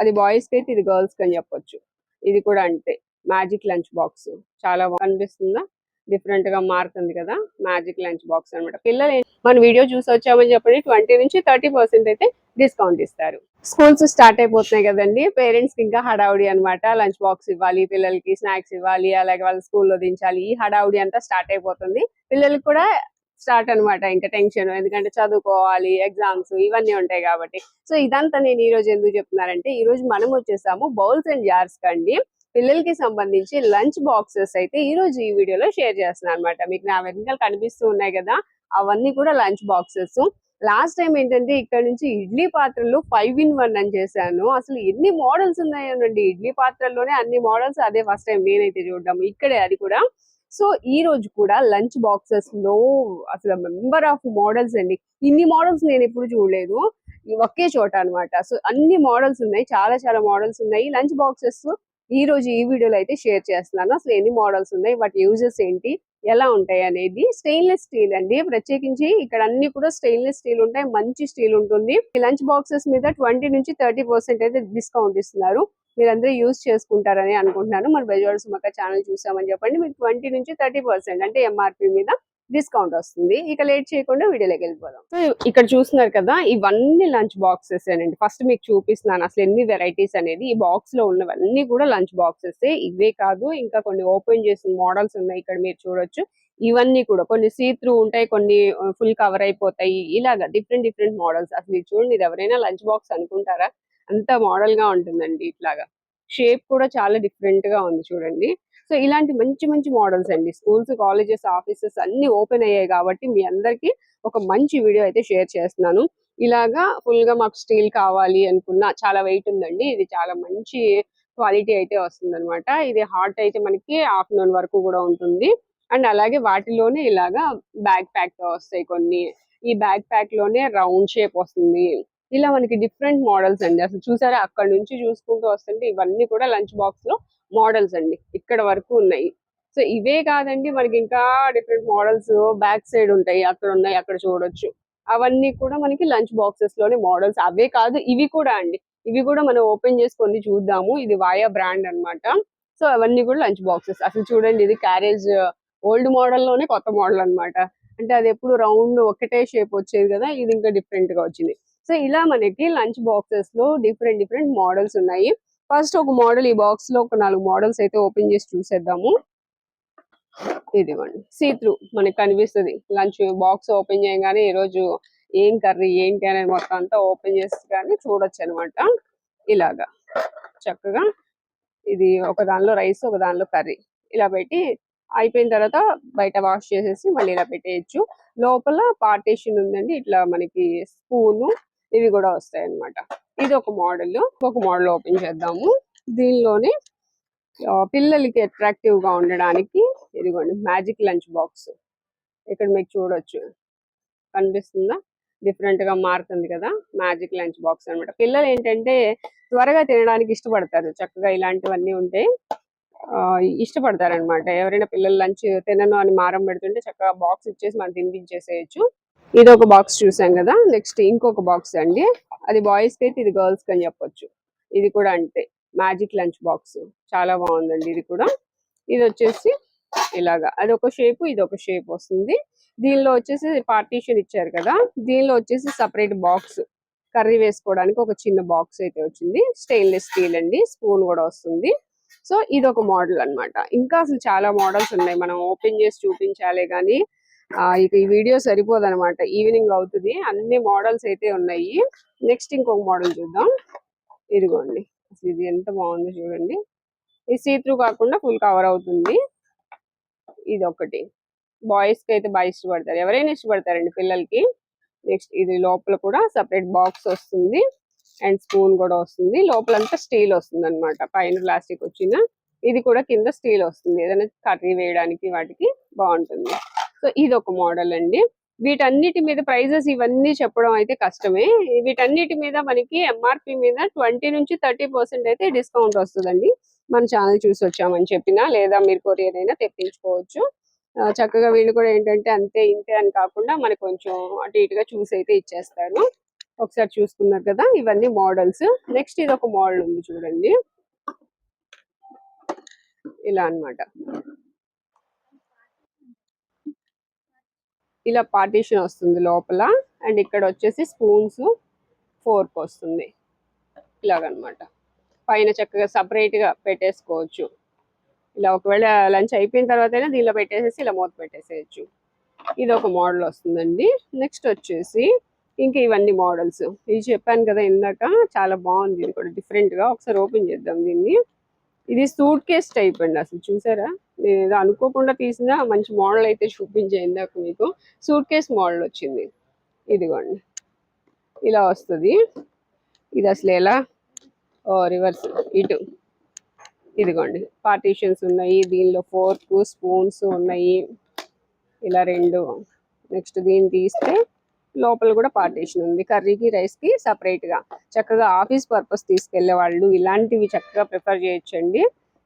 అది బాయ్స్ కి అయితే ఇది గర్ల్స్ కి అని చెప్పొచ్చు. ఇది కూడా అంతే, మ్యాజిక్ లంచ్ బాక్స్ చాలా కనిపిస్తుందా, డిఫరెంట్ గా మారుతుంది కదా, మ్యాజిక్ లంచ్ బాక్స్ అనమాట. పిల్లలు మన వీడియో చూసి వచ్చామని చెప్పండి 20 నుంచి 30% అయితే డిస్కౌంట్ ఇస్తారు. స్కూల్స్ స్టార్ట్ అయిపోతున్నాయి కదండి, పేరెంట్స్ కి ఇంకా హడావుడి అనమాట. లంచ్ బాక్స్ ఇవ్వాలి, పిల్లలకి స్నాక్స్ ఇవ్వాలి, అలాగే వాళ్ళ స్కూల్లో దించాలి, ఈ హడావుడి అంతా స్టార్ట్ అయిపోతుంది. పిల్లలకి కూడా స్టార్ట్ అనమాట ఇంకా టెన్షన్, ఎందుకంటే చదువుకోవాలి, ఎగ్జామ్స్ ఇవన్నీ ఉంటాయి కాబట్టి. సో ఇదంతా నేను ఈ రోజు ఎందుకు చెప్తున్నానంటే, ఈ రోజు మనం వచ్చేసాము బౌల్స్ అండ్ జార్స్ కండి పిల్లలకి సంబంధించి లంచ్ బాక్సెస్ అయితే ఈ రోజు ఈ వీడియోలో షేర్ చేస్తున్నాను అనమాట. మీకు నా వెనకాల కనిపిస్తూ ఉన్నాయి కదా, అవన్నీ కూడా లంచ్ బాక్సెస్. లాస్ట్ టైం ఏంటంటే ఇక్కడ నుంచి ఇడ్లీ పాత్రలు 5 in 1 అని చేశాను. అసలు ఎన్ని మోడల్స్ ఉన్నాయోనండి ఇడ్లీ పాత్రల్లోనే అన్ని మోడల్స్, అదే ఫస్ట్ టైం నేనైతే చూడడం ఇక్కడే, అది కూడా. సో ఈ రోజు కూడా లంచ్ బాక్సెస్ లో అసలు మెంబర్ ఆఫ్ మోడల్స్ అండి, ఇన్ని మోడల్స్ నేను ఎప్పుడు చూడలేదు ఒకే చోట అనమాట. సో అన్ని మోడల్స్ ఉన్నాయి, చాలా చాలా మోడల్స్ ఉన్నాయి. లంచ్ బాక్సెస్ ఈ రోజు ఈ వీడియోలో అయితే షేర్ చేస్తున్నాను. అసలు ఎన్ని మోడల్స్ ఉన్నాయి, వాటి యూజెస్ ఏంటి, ఎలా ఉంటాయి అనేది. స్టెయిన్లెస్ స్టీల్ అండి, ప్రత్యేకించి ఇక్కడ అన్ని కూడా స్టెయిన్లెస్ స్టీల్ ఉంటాయి, మంచి స్టీల్ ఉంటుంది. లంచ్ బాక్సెస్ మీద 20 నుంచి 30% అయితే డిస్కౌంట్ ఇస్తున్నారు. మీరందరూ యూజ్ చేసుకుంటారని అనుకుంటున్నాను. మన బెజవాడ సుమక్క ఛానల్ చూసామని చెప్పండి, మీకు 20 నుంచి 30% అంటే ఎంఆర్పి మీద డిస్కౌంట్ వస్తుంది. ఇక లేట్ చేయకుండా వీడియోలోకి వెళ్ళిపోదాం. సో ఇక్కడ చూస్తున్నారు కదా, ఇవన్నీ లంచ్ బాక్సెస్ అండి. ఫస్ట్ మీకు చూపిస్తున్నాను అసలు ఎన్ని వెరైటీస్ అనేది. ఈ బాక్స్ లో ఉన్నవన్నీ కూడా లంచ్ బాక్సెస్. ఇవే కాదు, ఇంకా కొన్ని ఓపెన్ చేసిన మోడల్స్ ఉన్నాయి ఇక్కడ మీరు చూడొచ్చు. ఇవన్నీ కూడా కొన్ని సీ త్రూ ఉంటాయి, కొన్ని ఫుల్ కవర్ అయిపోతాయి, ఇలాగా డిఫరెంట్ డిఫరెంట్ మోడల్స్. అసలు ఇది చూడండి, ఇది ఎవరైనా లంచ్ బాక్స్ అనుకుంటారా, అంత మోడల్ గా ఉంటుందండి. ఇట్లాగా షేప్ కూడా చాలా డిఫరెంట్ గా ఉంది చూడండి. సో ఇలాంటి మంచి మంచి మోడల్స్ అండి, స్కూల్స్, కాలేజెస్, ఆఫీసెస్ అన్ని ఓపెన్ అయ్యాయి కాబట్టి మీ అందరికి ఒక మంచి వీడియో అయితే షేర్ చేస్తున్నాను. ఇలాగా ఫుల్ గా మాకు స్టీల్ కావాలి అనుకున్నా, చాలా వెయిట్ ఉందండి, ఇది చాలా మంచి క్వాలిటీ అయితే వస్తుంది అనమాట. ఇది హాట్ అయితే మనకి ఆఫ్టర్నూన్ వరకు కూడా ఉంటుంది. అండ్ అలాగే వాటిలోనే ఇలాగా బ్యాగ్ ప్యాక్ తో వస్తాయి కొన్ని. ఈ బ్యాగ్ ప్యాక్ లోనే రౌండ్ షేప్ వస్తుంది. ఇలా మనకి డిఫరెంట్ మోడల్స్ అండి. అసలు చూసారా, అక్కడ నుంచి చూసుకుంటూ వస్తుంటే ఇవన్నీ కూడా లంచ్ బాక్స్ లో మోడల్స్ అండి, ఇక్కడ వరకు ఉన్నాయి. సో ఇవే కాదండి, మనకి ఇంకా డిఫరెంట్ మోడల్స్ బ్యాక్ సైడ్ ఉంటాయి, అక్కడ ఉన్నాయి, అక్కడ చూడొచ్చు. అవన్నీ కూడా మనకి లంచ్ బాక్సెస్ లోనే మోడల్స్. అవే కాదు, ఇవి కూడా అండి, ఇవి కూడా మనం ఓపెన్ చేసుకొని చూద్దాము. ఇది వాయా బ్రాండ్ అన్నమాట. సో అవన్నీ కూడా లంచ్ బాక్సెస్. అసలు చూడండి, ఇది క్యారేజ్ ఓల్డ్ మోడల్ లోనే కొత్త మోడల్ అన్నమాట. అంటే అది ఎప్పుడు రౌండ్ ఒకటే షేప్ వచ్చేది కదా, ఇది ఇంకా డిఫరెంట్ గా వచ్చింది. సో ఇలా మనకి లంచ్ బాక్సెస్ లో డిఫరెంట్ డిఫరెంట్ మోడల్స్ ఉన్నాయి. ఫస్ట్ ఒక మోడల్, ఈ బాక్స్ లో ఒక 4 మోడల్స్ అయితే ఓపెన్ చేసి చూసేద్దాము. ఇదిగోండి, సీ త్రూ మనకి కనిపిస్తుంది. లంచ్ బాక్స్ ఓపెన్ చేయగానే ఈ రోజు ఏం కర్రీ ఏంటి అనేది మొత్తం అంతా ఓపెన్ చేసి కానీ చూడొచ్చు అనమాట. ఇలాగా చక్కగా ఇది ఒక దానిలో రైస్, ఒక దానిలో కర్రీ ఇలా పెట్టి అయిపోయిన తర్వాత బయట వాష్ చేసేసి మళ్ళీ ఇలా పెట్టేయచ్చు. లోపల పార్టీషన్ ఉందండి, ఇట్లా మనకి స్పూను ఇవి కూడా వస్తాయి అన్నమాట. ఇది ఒక మోడల్. ఒక మోడల్ ఓపెన్ చేద్దాము. దీనిలోనే పిల్లలకి అట్రాక్టివ్ గా ఉండడానికి ఇదిగోండి మ్యాజిక్ లంచ్ బాక్స్. ఇక్కడ మీకు చూడొచ్చు, కనిపిస్తుందా, డిఫరెంట్ గా మారుతుంది కదా, మ్యాజిక్ లంచ్ బాక్స్ అన్నమాట. పిల్లలు ఏంటంటే త్వరగా తినడానికి ఇష్టపడతారు, చక్కగా ఇలాంటివన్నీ ఉంటే ఇష్టపడతారు అనమాట. ఎవరైనా పిల్లలు లంచ్ తినను అని మారం పెడుతుంటే చక్కగా బాక్స్ ఇచ్చేసి మనం తినిపించేసేయచ్చు. ఇది ఒక బాక్స్ చూసాం కదా, నెక్స్ట్ ఇంకొక బాక్స్ అండి, అది బాయ్స్ కి అయితే ఇది గర్ల్స్ కి అని చెప్పొచ్చు. ఇది కూడా అంతే, మ్యాజిక్ లంచ్ బాక్స్ చాలా బాగుందండి. ఇది కూడా, ఇది వచ్చేసి ఇలాగా అది ఒక షేప్, ఇది ఒక షేప్ వస్తుంది. దీనిలో వచ్చేసి పార్టీషన్ ఇచ్చారు కదా, దీనిలో వచ్చేసి సపరేట్ బాక్స్, కర్రీ వేసుకోవడానికి ఒక చిన్న బాక్స్ అయితే వచ్చింది. స్టెయిన్లెస్ స్టీల్ అండి, స్పూన్ కూడా వస్తుంది. సో ఇది ఒక మోడల్ అన్నమాట. ఇంకా అసలు చాలా మోడల్స్ ఉన్నాయి, మనం ఓపెన్ చేసి చూపించాలే కానీ ఇక ఈ వీడియో సరిపోదు అనమాట, ఈవినింగ్ అవుతుంది. అన్ని మోడల్స్ అయితే ఉన్నాయి. నెక్స్ట్ ఇంకొక మోడల్ చూద్దాం. ఇదిగోండి, అసలు ఇది ఎంత బాగుందో చూడండి. ఈ సీ త్రూ కాకుండా ఫుల్ కవర్ అవుతుంది. ఇది ఒకటి బాయ్స్ కి అయితే బాగా ఇష్టపడతారు, ఎవరైనా ఇష్టపడతారండి పిల్లలకి. నెక్స్ట్ ఇది లోపల కూడా సపరేట్ బాక్స్ వస్తుంది అండ్ స్పూన్ కూడా వస్తుంది. లోపలంతా స్టీల్ వస్తుంది అనమాట, పైన ప్లాస్టిక్ వచ్చిన ఇది కూడా కింద స్టీల్ వస్తుంది, ఏదైనా కర్రీ వేయడానికి వాటికి బాగుంటుంది. సో ఇది ఒక మోడల్ అండి. వీటన్నిటి మీద ప్రైజెస్ ఇవన్నీ చెప్పడం అయితే కష్టమే. వీటన్నిటి మీద మనకి ఎంఆర్పి మీద 20 నుంచి 30% అయితే డిస్కౌంట్ వస్తుందండి. మన ఛానల్ చూసి వచ్చామని చెప్పినా, లేదా మీరు కొరియర్ అయినా తెప్పించుకోవచ్చు. చక్కగా వీళ్ళు కూడా ఏంటంటే అంతే ఇంతే అని కాకుండా మనకు కొంచెం అటు ఇటుగా చూసి అయితే ఇచ్చేస్తారు. ఒకసారి చూసుకున్నారు కదా, ఇవన్నీ మోడల్స్. నెక్స్ట్ ఇది ఒక మోడల్ ఉంది చూడండి, ఇలా అన్నమాట. ఇలా పార్టీషన్ వస్తుంది లోపల, అండ్ ఇక్కడ వచ్చేసి స్పూన్స్, ఫోర్క్ వస్తుంది ఇలాగనమాట. పైన చక్కగా సపరేట్ గా పెట్టేసుకోవచ్చు. ఇలా ఒకవేళ లంచ్ అయిపోయిన తర్వాత అయినా దీనిలో పెట్టేసేసి ఇలా మూత పెట్టేసేయచ్చు. ఇది ఒక మోడల్ వస్తుందండి. నెక్స్ట్ వచ్చేసి ఇంకా ఇవన్నీ మోడల్స్, ఇది చెప్పాను కదా ఇందాక, చాలా బాగుంది. ఇది కూడా డిఫరెంట్ గా, ఒకసారి ఓపెన్ చేద్దాం దీన్ని. ఇది సూట్ కేస్ టైప్ అండి. అసలు చూసారా, నేను ఏదో అనుకోకుండా తీసిన మంచి మోడల్ అయితే చూపించే ఇందాక మీకు. సూట్ కేస్ మోడల్ వచ్చింది, ఇదిగోండి ఇలా వస్తుంది. ఇది అసలు ఎలా, రివర్స్ ఇటు, ఇదిగోండి పార్టీషన్స్ ఉన్నాయి. దీనిలో ఫోర్క్, స్పూన్స్ ఉన్నాయి ఇలా రెండు. నెక్స్ట్ దీన్ని తీస్తే లోపల కూడా పార్టీషన్ ఉంది. కర్రీకి, రైస్ కి సపరేట్ గా చక్కగా ఆఫీస్ పర్పస్ తీసుకెళ్లే వాళ్ళు ఇలాంటివి చక్కగా ప్రిఫర్ చేయొచ్చండి.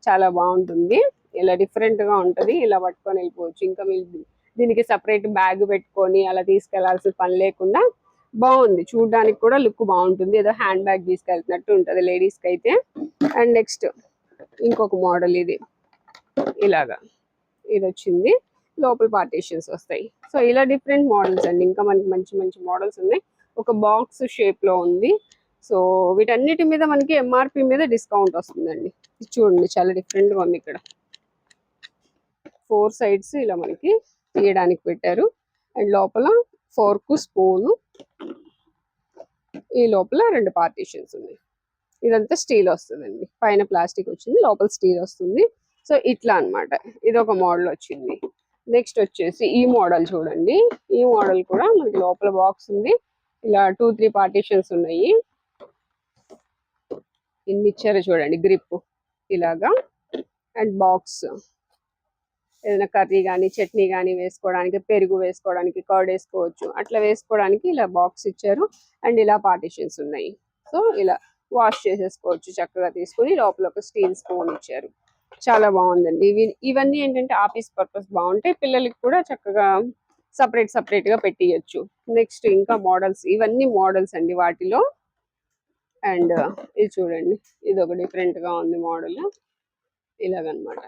చాలా బాగుంటుంది. ఇలా డిఫరెంట్ గా ఉంటది, ఇలా పట్టుకొని వెళ్ళిపోవచ్చు. ఇంకా మీరు దీనికి సపరేట్ బ్యాగ్ పెట్టుకొని అలా తీసుకెళ్లాల్సిన పని లేకుండా బాగుంది. చూడడానికి కూడా లుక్ బాగుంటుంది, ఏదో హ్యాండ్ బ్యాగ్ తీసుకెళ్తున్నట్టు ఉంటది లేడీస్ కి అయితే. అండ్ నెక్స్ట్ ఇంకొక మోడల్ ఇది, ఇలాగా ఇది వచ్చింది. లోపల పార్టీషన్స్ వస్తాయి. సో ఇలా డిఫరెంట్ మోడల్స్ అండి. ఇంకా మనకి మంచి మంచి మోడల్స్ ఉన్నాయి. ఒక బాక్స్ షేప్ లో ఉంది. సో వీటన్నిటి మీద మనకి ఎంఆర్పి మీద డిస్కౌంట్ వస్తుందండి. చూడండి చాలా డిఫరెంట్ గా ఉంది. ఇక్కడ 4 సైడ్స్ ఇలా మనకి తీయడానికి పెట్టారు. అండ్ లోపల ఫోర్క్, స్పూన్, ఈ లోపల 2 పార్టీషన్స్ ఉన్నాయి. ఇదంతా స్టీల్ వస్తుందండి. పైన ప్లాస్టిక్ వచ్చింది, లోపల స్టీల్ వస్తుంది. సో ఇట్లా అన్నమాట. ఇది ఒక మోడల్ వచ్చింది. నెక్స్ట్ వచ్చేసి ఈ మోడల్ చూడండి. ఈ మోడల్ కూడా మనకి లోపల బాక్స్ ఉంది. ఇలా 2-3 పార్టీషన్స్ ఉన్నాయి. ఇన్ని ఇచ్చారు చూడండి, గ్రిప్ ఇలాగా. అండ్ బాక్స్ ఏదైనా కర్రీ కానీ, చట్నీ కానీ వేసుకోవడానికి, పెరుగు వేసుకోవడానికి, కర్డ్ వేసుకోవచ్చు, అట్లా వేసుకోవడానికి ఇలా బాక్స్ ఇచ్చారు. అండ్ ఇలా పార్టీషన్స్ ఉన్నాయి. సో ఇలా వాష్ చేసేసుకోవచ్చు చక్కగా తీసుకుని. లోపల ఒక స్టీల్ స్పూన్ ఇచ్చారు. చాలా బాగుందండి. ఇవన్నీ ఏంటంటే ఆఫీస్ పర్పస్ బాగుంటాయి. పిల్లలకి కూడా చక్కగా సపరేట్ గా పెట్టియచ్చు. నెక్స్ట్ ఇంకా మోడల్స్, ఇవన్నీ మోడల్స్ అండి వాటిలో. అండ్ ఇది చూడండి, ఇది ఒక డిఫరెంట్ గా ఉంది మోడల్, ఇలాగనమాట.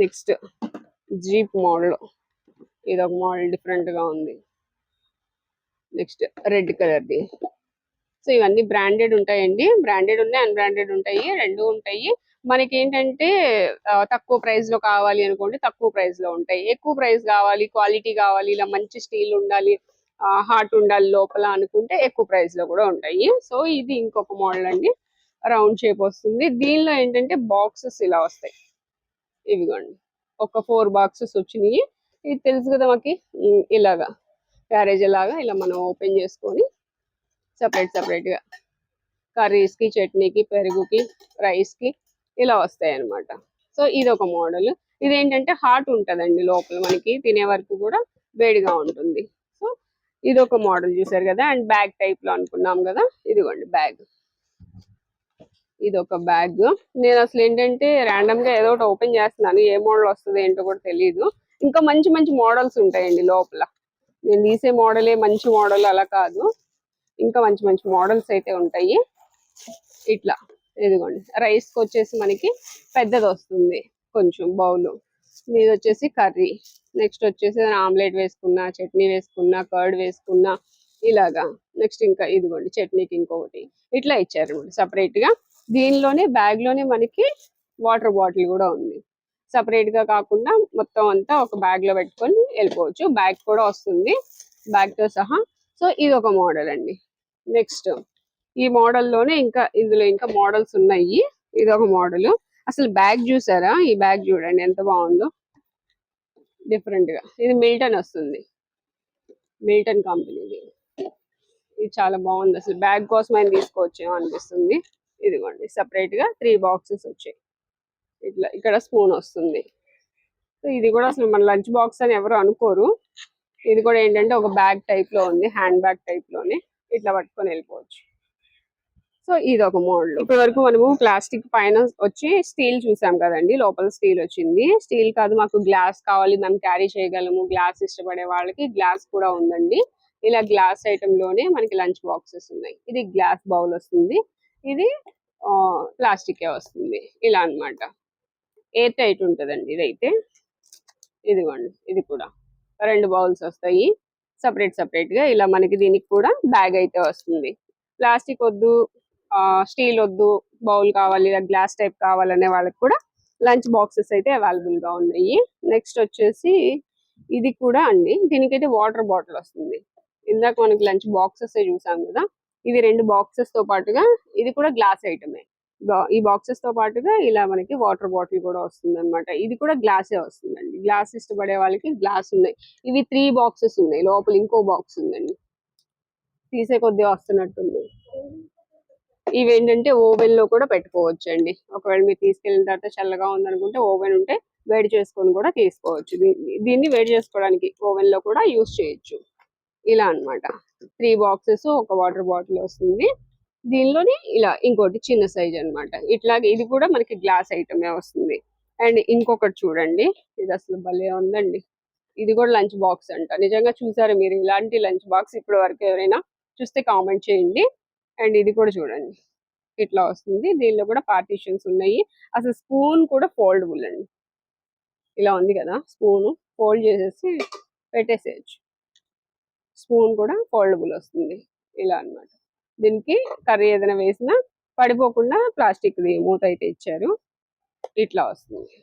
నెక్స్ట్ జీప్ మోడల్, ఇది ఒక మోడల్ డిఫరెంట్ గా ఉంది. నెక్స్ట్ రెడ్ కలర్ది. సో ఇవన్నీ బ్రాండెడ్ ఉంటాయండి. బ్రాండెడ్ ఉన్నాయి, అన్బ్రాండెడ్ ఉంటాయి, రెండు ఉంటాయి. మనకి ఏంటంటే తక్కువ ప్రైస్ లో కావాలి అనుకోండి, తక్కువ ప్రైస్ లో ఉంటాయి. ఎక్కువ ప్రైస్ కావాలి, క్వాలిటీ కావాలి, ఇలా మంచి స్టీల్ ఉండాలి, హార్ట్ ఉండాలి లోపల అనుకుంటే ఎక్కువ ప్రైస్ లో కూడా ఉంటాయి. సో ఇది ఇంకొక మోడల్ అండి, రౌండ్ షేప్ వస్తుంది. దీనిలో ఏంటంటే బాక్సెస్ ఇలా వస్తాయి. ఇవిగోండి ఒక 4 బాక్సెస్ వచ్చినాయి. ఇది తెలుసు కదా మాకి, ఇలాగా క్యారేజ్ లాగా ఇలా మనం ఓపెన్ చేసుకొని సపరేట్ గా కర్రీస్ కి, చట్నీకి, పెరుగుకి, రైస్ కి ఇలా వస్తాయి అన్నమాట. సో ఇది ఒక మోడల్. ఇదేంటంటే హాట్ ఉంటదండి లోపల, మనకి తినే వరకు కూడా వేడిగా ఉంటుంది. సో ఇది ఒక మోడల్ చూసారు కదా. అండ్ బ్యాగ్ టైప్ లో అనుకున్నాం కదా, ఇదిగోండి బ్యాగ్. ఇది ఒక బ్యాగ్. నేను అసలు ఏంటంటే ర్యాండమ్ గా ఏదో ఒకటి ఓపెన్ చేస్తున్నాను, ఏ మోడల్ వస్తుంది ఏంటో కూడా తెలియదు. ఇంకా మంచి మంచి మోడల్స్ ఉంటాయండి లోపల. నేను తీసే మోడలే మంచి మోడల్ అలా కాదు, ఇంకా మంచి మంచి మోడల్స్ అయితే ఉంటాయి. ఇట్లా ఇదిగోండి, రైస్ కి వచ్చేసి మనకి పెద్దది వస్తుంది కొంచెం బౌల్. ఇది వచ్చేసి కర్రీ. నెక్స్ట్ వచ్చేసి ఆమ్లెట్ వేసుకున్నా, చట్నీ వేసుకున్నా, కర్డ్ వేసుకున్నా ఇలాగా. నెక్స్ట్ ఇంకా ఇదిగోండి చట్నీకి ఇంకొకటి ఇట్లా ఇచ్చారు సపరేట్ గా. దీనిలోనే బ్యాగ్ లోనే మనకి వాటర్ బాటిల్ కూడా ఉంది. సపరేట్ గా కాకుండా మొత్తం అంతా ఒక బ్యాగ్ లో పెట్టుకొని వెళ్ళిపోవచ్చు. బ్యాగ్ కూడా వస్తుంది, బ్యాగ్ తో సహా. సో ఇది ఒక మోడల్ అండి. నెక్స్ట్ ఈ మోడల్లోనే ఇంకా ఇందులో ఇంకా మోడల్స్ ఉన్నాయి. ఇది ఒక మోడల్. అసలు బ్యాగ్ చూసారా, ఈ బ్యాగ్ చూడండి ఎంత బాగుందో, డిఫరెంట్ గా. ఇది మిల్టన్ వస్తుంది, మిల్టన్ కంపెనీది. ఇది చాలా బాగుంది. అసలు బ్యాగ్ కోసం ఆయన తీసుకోవచ్చేమో అనిపిస్తుంది. ఇదిగోండి సపరేట్ గా 3 బాక్సెస్ వచ్చాయి. ఇట్లా ఇక్కడ స్పూన్ వస్తుంది. సో ఇది కూడా అసలు మన లంచ్ బాక్స్ అని ఎవరు అనుకోరు. ఇది కూడా ఏంటంటే ఒక బ్యాగ్ టైప్ లో ఉంది, హ్యాండ్ బ్యాగ్ టైప్ లోనే. ఇట్లా పట్టుకొని వెళ్ళిపోవచ్చు. సో ఇది ఒక మోడల్. ఇప్పటి వరకు మనము ప్లాస్టిక్ పైన వచ్చి స్టీల్ చూసాం కదండి, లోపల స్టీల్ వచ్చింది. స్టీల్ కాదు, మాకు గ్లాస్ కావాలి, మేము క్యారీ చేయగలము, గ్లాస్ ఇష్టపడే వాళ్ళకి గ్లాస్ కూడా ఉందండి. ఇలా గ్లాస్ ఐటమ్ లోనే మనకి లంచ్ బాక్సెస్ ఉన్నాయి. ఇది గ్లాస్ బౌల్ వస్తుంది, ఇది ప్లాస్టిక్ వస్తుంది. ఇలా అన్నమాట. ఎయిర్ టైట్ ఉంటుందండి ఇదైతే. ఇదిగోండి, ఇది కూడా 2 బౌల్స్ వస్తాయి సపరేట్ గా. ఇలా మనకి దీనికి కూడా బ్యాగ్ అయితే వస్తుంది. ప్లాస్టిక్ వద్దు, స్టీల్ వద్దు, బౌల్ కావాలి, గ్లాస్ టైప్ కావాలనే వాళ్ళకి కూడా లంచ్ బాక్సెస్ అయితే అవైలబుల్ గా ఉన్నాయి. నెక్స్ట్ వచ్చేసి ఇది కూడా అండి, దీనికైతే వాటర్ బాటిల్ వస్తుంది. ఇందాక మనకి లంచ్ బాక్సెస్ చూసాం కదా, ఇవి 2 బాక్సెస్ తో పాటుగా ఇది కూడా గ్లాస్ ఐటమే. ఈ బాక్సెస్ తో పాటుగా ఇలా మనకి వాటర్ బాటిల్ కూడా వస్తుంది అనమాట. ఇది కూడా గ్లాసే వస్తుందండి. గ్లాస్ ఇష్టపడే వాళ్ళకి గ్లాస్ ఉన్నాయి. ఇవి 3 బాక్సెస్ ఉన్నాయి, లోపల ఇంకో బాక్స్ ఉందండి. తీసే కొద్దిగా వస్తున్నట్టుంది. ఇవి ఏంటంటే ఓవెన్ లో కూడా పెట్టుకోవచ్చు అండి. ఒకవేళ మీరు తీసుకెళ్ళిన తర్వాత చల్లగా ఉందనుకుంటే ఓవెన్ ఉంటే వేడి చేసుకొని కూడా తీసుకోవచ్చు. దీన్ని వేడి చేసుకోవడానికి ఓవెన్ లో కూడా యూస్ చేయొచ్చు. ఇలా అన్నమాట. 3 బాక్సెస్, ఒక వాటర్ బాటిల్ వస్తుంది. దీనిలోనే ఇలా ఇంకోటి చిన్న సైజ్ అన్నమాట. ఇట్లాగే ఇది కూడా మనకి గ్లాస్ ఐటమే వస్తుంది. అండ్ ఇంకొకటి చూడండి, ఇది అసలు భలే ఉందండి. ఇది కూడా లంచ్ బాక్స్ అంట. నిజంగా చూసారు మీరు ఇలాంటి లంచ్ బాక్స్ ఇప్పటి వరకు ఎవరైనా చూస్తే కామెంట్ చేయండి. అండ్ ఇది కూడా చూడండి, ఇట్లా వస్తుంది. దీనిలో కూడా పార్టీషన్స్ ఉన్నాయి. అసలు స్పూన్ కూడా ఫోల్డబుల్ అండి. ఇలా ఉంది కదా, స్పూన్ ఫోల్డ్ చేసేసి పెట్టేసేయచ్చు. స్పూన్ కూడా ఫోల్డబుల్ వస్తుంది. ఇలా అన్నమాట. దీనికి కర్రీ ఏదైనా వేసినా పడిపోకుండా ప్లాస్టిక్ మూత అయితే ఇచ్చారు. ఇట్లా వస్తుంది.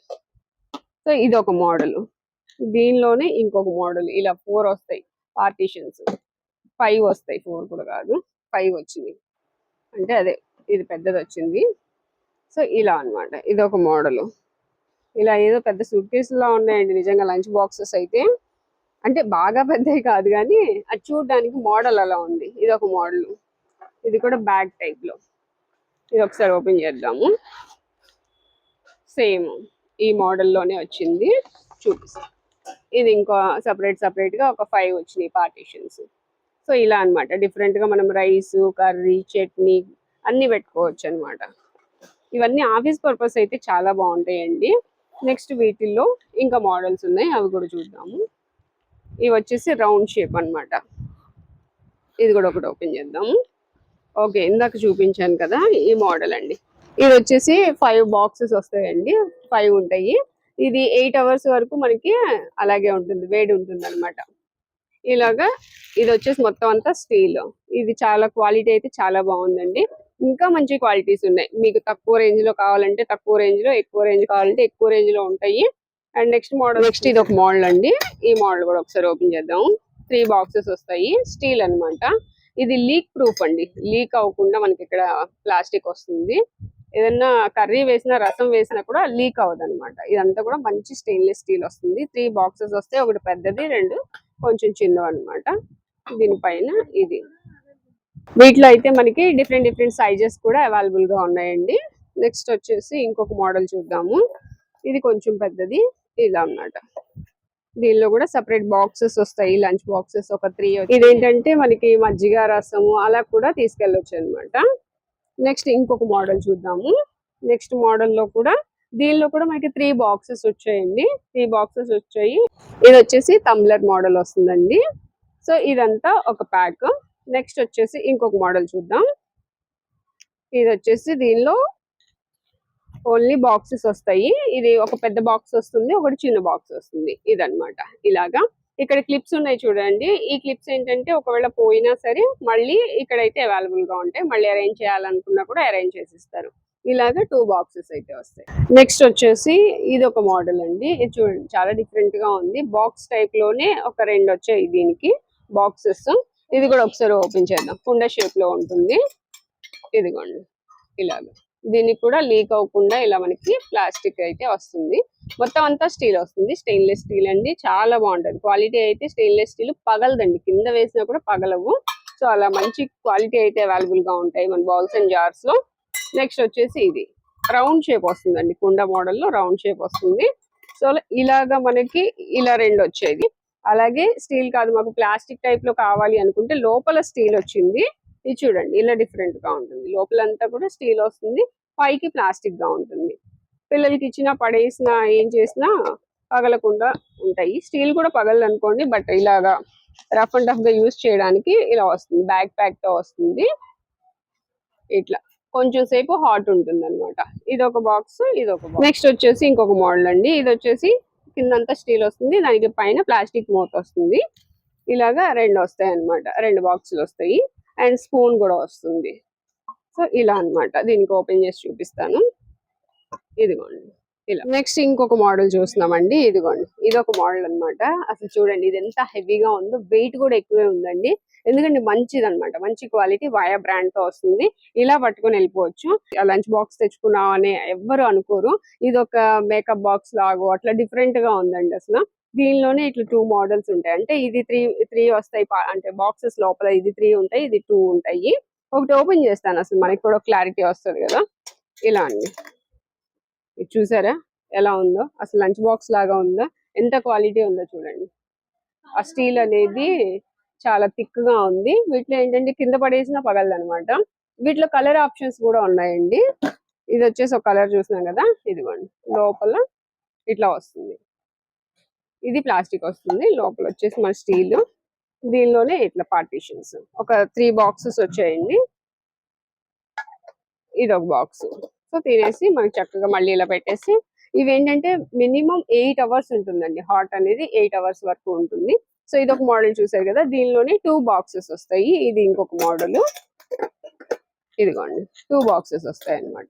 సో ఇది ఒక మోడల్. దీనిలోనే ఇంకొక మోడల్. ఇలా 4 వస్తాయి పార్టీషన్స్. 5 వస్తాయి, 4 కూడా కాదు, 5 వచ్చింది. అంటే అదే ఇది పెద్దది వచ్చింది. సో ఇలా అన్నమాట. ఇది ఒక మోడల్. ఇలా ఏదో పెద్ద సూట్ కేసులా ఉన్నాయండి నిజంగా లంచ్ బాక్సెస్ అయితే. అంటే బాగా పెద్దవి కాదు కానీ అది చూడడానికి మోడల్ అలా ఉంది. ఇది ఒక మోడల్. ఇది కూడా బ్యాగ్ టైప్ లో. ఇది ఒకసారి ఓపెన్ చేద్దాము. సేమ్ ఈ మోడల్లోనే వచ్చింది, చూపిస్తాను. ఇది ఇంకో సపరేట్ గా ఒక 5 వచ్చినాయి పార్టీషన్స్. సో ఇలా అన్నమాట. డిఫరెంట్ గా మనం రైస్, కర్రీ, చట్నీ అన్ని పెట్టుకోవచ్చు అన్నమాట. ఇవన్నీ ఆఫీస్ పర్పస్ అయితే చాలా బాగుంటాయండి. నెక్స్ట్ వీటిల్లో ఇంకా మోడల్స్ ఉన్నాయి, అవి కూడా చూద్దాము. ఇవి వచ్చేసి రౌండ్ షేప్ అన్నమాట. ఇది కూడా ఒకటి ఓపెన్ చేద్దాము. ఓకే, ఇందాక చూపించాను కదా ఈ మోడల్ అండి. ఇది వచ్చేసి 5 బాక్సెస్ వస్తాయండి, 5 ఉంటాయి. ఇది 8 అవర్స్ వరకు మనకి అలాగే ఉంటుంది, వేడి ఉంటుంది అనమాట. ఇలాగా ఇది వచ్చేసి మొత్తం అంతా స్టీల్. ఇది చాలా క్వాలిటీ అయితే చాలా బాగుందండి. ఇంకా మంచి క్వాలిటీస్ ఉన్నాయి. మీకు తక్కువ రేంజ్ లో కావాలంటే తక్కువ రేంజ్ లో, ఎక్కువ రేంజ్ కావాలంటే ఎక్కువ రేంజ్ లో ఉంటాయి. అండ్ నెక్స్ట్ ఇది ఒక మోడల్ అండి. ఈ మోడల్ కూడా ఒకసారి ఓపెన్ చేద్దాం. 3 బాక్సెస్ వస్తాయి, స్టీల్ అన్నమాట. ఇది లీక్ ప్రూఫ్ అండి, లీక్ అవ్వకుండా మనకి ఇక్కడ ప్లాస్టిక్ వస్తుంది. ఏదన్నా కర్రీ వేసినా, రసం వేసినా కూడా లీక్ అవ్వదు అనమాట. ఇదంతా కూడా మంచి స్టెయిన్లెస్ స్టీల్ వస్తుంది. 3 బాక్సెస్ వస్తాయి, ఒకటి పెద్దది, 2 కొంచెం చిన్నవి అనమాట. దీనిపైన ఇది. వీటిలో అయితే మనకి డిఫరెంట్ సైజెస్ కూడా అవైలబుల్ గా ఉన్నాయండి. నెక్స్ట్ వచ్చేసి ఇంకొక మోడల్ చూద్దాము. ఇది కొంచెం పెద్దది, ఇలా అన్నమాట. దీనిలో కూడా సపరేట్ బాక్సెస్ వస్తాయి, లంచ్ బాక్సెస్ ఒక 3. ఇదేంటంటే మనకి మజ్జిగ, రసము అలా కూడా తీసుకెళ్ళొచ్చు అనమాట. నెక్స్ట్ ఇంకొక మోడల్ చూద్దాము. నెక్స్ట్ మోడల్ లో కూడా దీనిలో కూడా మనకి 3 బాక్సెస్ వచ్చాయండి. 3 బాక్సెస్ వచ్చాయి. ఇది వచ్చేసి టంబ్లర్ మోడల్ వస్తుందండి. సో ఇదంతా ఒక ప్యాక్. నెక్స్ట్ వచ్చేసి ఇంకొక మోడల్ చూద్దాం. ఇది వచ్చేసి దీనిలో ఓన్లీ బాక్సెస్ వస్తాయి. ఇది ఒక పెద్ద బాక్స్ వస్తుంది, ఒకటి చిన్న బాక్స్ వస్తుంది. ఇదన్నమాట. ఇలాగా ఇక్కడ క్లిప్స్ ఉన్నాయి చూడండి. ఈ క్లిప్స్ ఏంటంటే ఒకవేళ పోయినా సరే మళ్ళీ ఇక్కడైతే అవైలబుల్ గా ఉంటాయి. మళ్ళీ అరేంజ్ చేయాలనుకున్నా కూడా అరేంజ్ చేసిస్తారు. ఇలాగా 2 బాక్సెస్ అయితే వస్తాయి. నెక్స్ట్ వచ్చేసి ఇది ఒక మోడల్ అండి. ఇది చూడండి, చాలా డిఫరెంట్ గా ఉంది. బాక్స్ టైప్ లోనే ఒక 2 వచ్చాయి దీనికి బాక్సెస్. ఇది కూడా ఒకసారి ఓపెన్ చేద్దాం. కుండ షేప్ లో ఉంటుంది. ఇదిగోండి, ఇలాగా. దీనికి కూడా లీక్ అవ్వకుండా ఇలా మనకి ప్లాస్టిక్ అయితే వస్తుంది. మొత్తం అంతా స్టీల్ వస్తుంది, స్టెయిన్లెస్ స్టీల్ అండి. చాలా బాగుంటది క్వాలిటీ అయితే. స్టెయిన్లెస్ స్టీల్ పగలదండి, కింద వేసినా కూడా పగలవు. సో అలా మంచి క్వాలిటీ అయితే అవైలబుల్ గా ఉంటాయి మన బౌల్స్ అండ్ జార్స్ లో. నెక్స్ట్ వచ్చేసి ఇది రౌండ్ షేప్ వస్తుందండి, కుండ మోడల్లో రౌండ్ షేప్ వస్తుంది. సో ఇలాగా మనకి ఇలా 2 వచ్చేది. అలాగే స్టీల్ కాదు, మాకు ప్లాస్టిక్ టైప్ లో కావాలి అనుకుంటే లోపల స్టీల్ వచ్చింది. ఇది చూడండి, ఇలా డిఫరెంట్ గా ఉంటుంది. లోపలంతా కూడా స్టీల్ వస్తుంది, పైకి ప్లాస్టిక్ గా ఉంటుంది. పిల్లలకి ఇచ్చినా, పడేసినా, ఏం చేసినా పగలకుండా ఉంటాయి. స్టీల్ కూడా పగలదు అనుకోండి, బట్ ఇలాగా రఫ్ అండ్ టఫ్ గా యూజ్ చేయడానికి ఇలా వస్తుంది, బ్యాక్ ప్యాక్ తో వస్తుంది. ఇట్లా కొంచెం సేపు హాట్ ఉంటుంది అనమాట. ఇది ఒక బాక్స్, ఇది ఒక బాక్స్. నెక్స్ట్ వచ్చేసి ఇంకొక మోడల్ అండి. ఇది వచ్చేసి కిందంతా స్టీల్ వస్తుంది, దానికి పైన ప్లాస్టిక్ మూత వస్తుంది. ఇలాగా రెండు వస్తాయి అనమాట, రెండు బాక్సులు వస్తాయి. అండ్ స్పూన్ కూడా వస్తుంది. సో ఇలా అన్నమాట. దీనికి ఓపెన్ చేసి చూపిస్తాను. ఇదిగోండి ఇలా. నెక్స్ట్ ఇంకొక మోడల్ చూస్తున్నామండి. ఇదిగోండి, ఇది ఒక మోడల్ అన్నమాట. అసలు చూడండి ఇది ఎంత హెవీగా ఉందో, వెయిట్ కూడా ఎక్కువే ఉందండి. ఎందుకంటే మంచిది అనమాట, మంచి క్వాలిటీ, వాయా బ్రాండ్ తో వస్తుంది. ఇలా పట్టుకొని వెళ్ళిపోవచ్చు. లంచ్ బాక్స్ తెచ్చుకున్నాం అని ఎవ్వరు అనుకోరు. ఇది ఒక మేకప్ బాక్స్ లాగో అట్లా డిఫరెంట్ గా ఉందండి అసలు. దీనిలోనే ఇట్లా 2 మోడల్స్ ఉంటాయి. అంటే ఇది త్రీ వస్తాయి, అంటే బాక్సెస్ లోపల ఇది 3 ఉంటాయి, ఇది 2 ఉంటాయి. ఒకటి ఓపెన్ చేస్తాను, అసలు మనకి కూడా క్లారిటీ వస్తుంది కదా. ఇలా అండి, ఇది చూసారా ఎలా ఉందో, అసలు లంచ్ బాక్స్ లాగా ఉందో, ఎంత క్వాలిటీ ఉందో చూడండి. ఆ స్టీల్ అనేది చాలా థిక్ గా ఉంది. వీటిలో ఏంటంటే కింద పడేసినా పగలదు అనమాట. వీటిలో కలర్ ఆప్షన్స్ కూడా ఉన్నాయండి. ఇది వచ్చేసి ఒక కలర్ చూసినాం కదా, ఇదిగోండి లోపల ఇట్లా వస్తుంది. ఇది ప్లాస్టిక్ వస్తుంది, లోపల వచ్చేసి మన స్టీల్. దీనిలోనే ఇట్లా పార్టీషన్స్ ఒక 3 బాక్సెస్ వచ్చాయండి. ఇది ఒక బాక్స్. సో తినేసి మనకి చక్కగా మళ్ళీ ఇలా పెట్టేసి, ఇవి ఏంటంటే మినిమం 8 అవర్స్ ఉంటుందండి. హాట్ అనేది 8 అవర్స్ వరకు ఉంటుంది. సో ఇది ఒక మోడల్ చూసారు కదా, దీనిలోనే 2 బాక్సెస్ వస్తాయి. ఇది ఇంకొక మోడల్. ఇదిగోండి 2 బాక్సెస్ వస్తాయి అన్నమాట.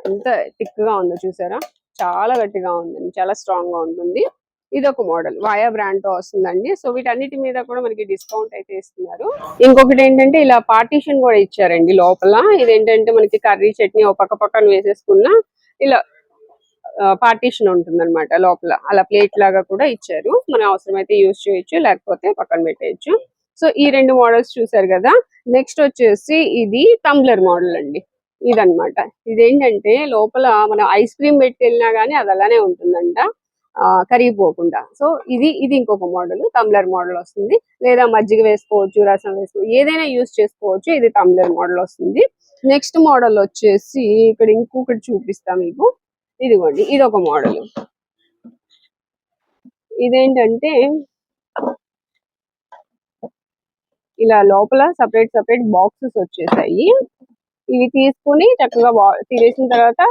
ఎంత థిక్ గా ఉందో చూసారా, చాలా గట్టిగా ఉందండి, చాలా స్ట్రాంగ్ గా ఉంటుంది. ఇది ఒక మోడల్, వాయా బ్రాండ్ తో వస్తుందండి. సో వీటన్నిటి మీద కూడా మనకి డిస్కౌంట్ అయితే ఇస్తున్నారు. ఇంకొకటి ఏంటంటే ఇలా పార్టీషన్ కూడా ఇచ్చారండి లోపల. ఇదేంటంటే మనకి కర్రీ చట్నీ ఒక పక్క పక్కన వేసేసుకున్న ఇలా పార్టీషన్ ఉంటుంది అనమాట లోపల. అలా ప్లేట్ లాగా కూడా ఇచ్చారు, మన అవసరమైతే యూజ్ చేయొచ్చు, లేకపోతే పక్కన పెట్టేయచ్చు. సో ఈ 2 మోడల్స్ చూసారు కదా. నెక్స్ట్ వచ్చేసి ఇది టంబ్లర్ మోడల్ అండి. ఇదన్నమాట. ఇదేంటంటే లోపల మనం ఐస్ క్రీమ్ పెట్టి వెళ్ళినా గానీ అది అలానే ఉంటుందంట, కరిగిపోకుండా. సో ఇది ఇంకొక మోడల్, టంబ్లర్ మోడల్ వస్తుంది. లేదా మజ్జిగ వేసుకోవచ్చు, రసం వేసుకోవచ్చు, ఏదైనా యూజ్ చేసుకోవచ్చు. ఇది టంబ్లర్ మోడల్ వస్తుంది. నెక్స్ట్ మోడల్ వచ్చేసి ఇక్కడ ఇంకొకటి చూపిస్తా మీకు. ఇదిగోండి, ఇది ఒక మోడల్. ఇదేంటంటే ఇలా లోపల సపరేట్ బాక్సెస్ వచ్చేసాయి. ఇవి తీసుకుని చక్కగా తినేసిన తర్వాత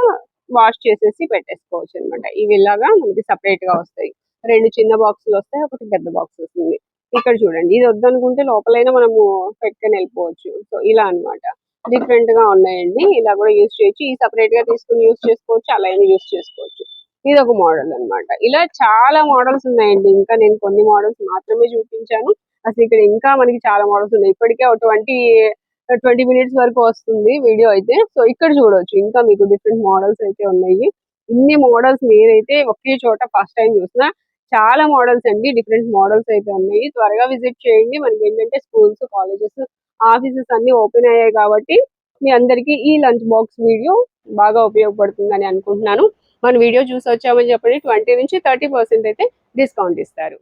వాష్ చేసేసి పెట్టేసుకోవచ్చు అనమాట. ఇవి ఇలాగా మనకి సపరేట్ గా వస్తాయి. 2 చిన్న బాక్సులు వస్తాయి, ఒకటి పెద్ద బాక్స్ వస్తుంది. ఇక్కడ చూడండి, ఇది వద్దనుకుంటే లోపలైనా మనము పెట్టుకొని వెళ్ళిపోవచ్చు. సో ఇలా అన్నమాట. డిఫరెంట్ గా ఉన్నాయండి. ఇలా కూడా యూజ్ చేయొచ్చు, ఈ సపరేట్ గా తీసుకుని యూజ్ చేసుకోవచ్చు, అలా అయినా యూజ్ చేసుకోవచ్చు. ఇది ఒక మోడల్ అన్నమాట. ఇలా చాలా మోడల్స్ ఉన్నాయండి. ఇంకా నేను కొన్ని మోడల్స్ మాత్రమే చూపించాను. అసలు ఇక్కడ ఇంకా మనకి చాలా మోడల్స్ ఉన్నాయి. ఇప్పటికే ఒక 20 మినిట్స్ వరకు వస్తుంది వీడియో అయితే. సో ఇక్కడ చూడొచ్చు, ఇంకా మీకు డిఫరెంట్ మోడల్స్ అయితే ఉన్నాయి. ఇన్ని మోడల్స్ నేనైతే ఒకే చోట ఫస్ట్ టైం చూసిన. చాలా మోడల్స్ అండి, డిఫరెంట్ మోడల్స్ అయితే ఉన్నాయి. త్వరగా విజిట్ చేయండి. మనకి ఏంటంటే స్కూల్స్, కాలేజెస్, ఆఫీసెస్ అన్ని ఓపెన్ అయ్యాయి కాబట్టి మీ అందరికీ ఈ లంచ్ బాక్స్ వీడియో బాగా ఉపయోగపడుతుందని అనుకుంటున్నాను. మన వీడియో చూసి వచ్చామని చెప్పండి, 20 నుంచి 30% అయితే డిస్కౌంట్ ఇస్తారు.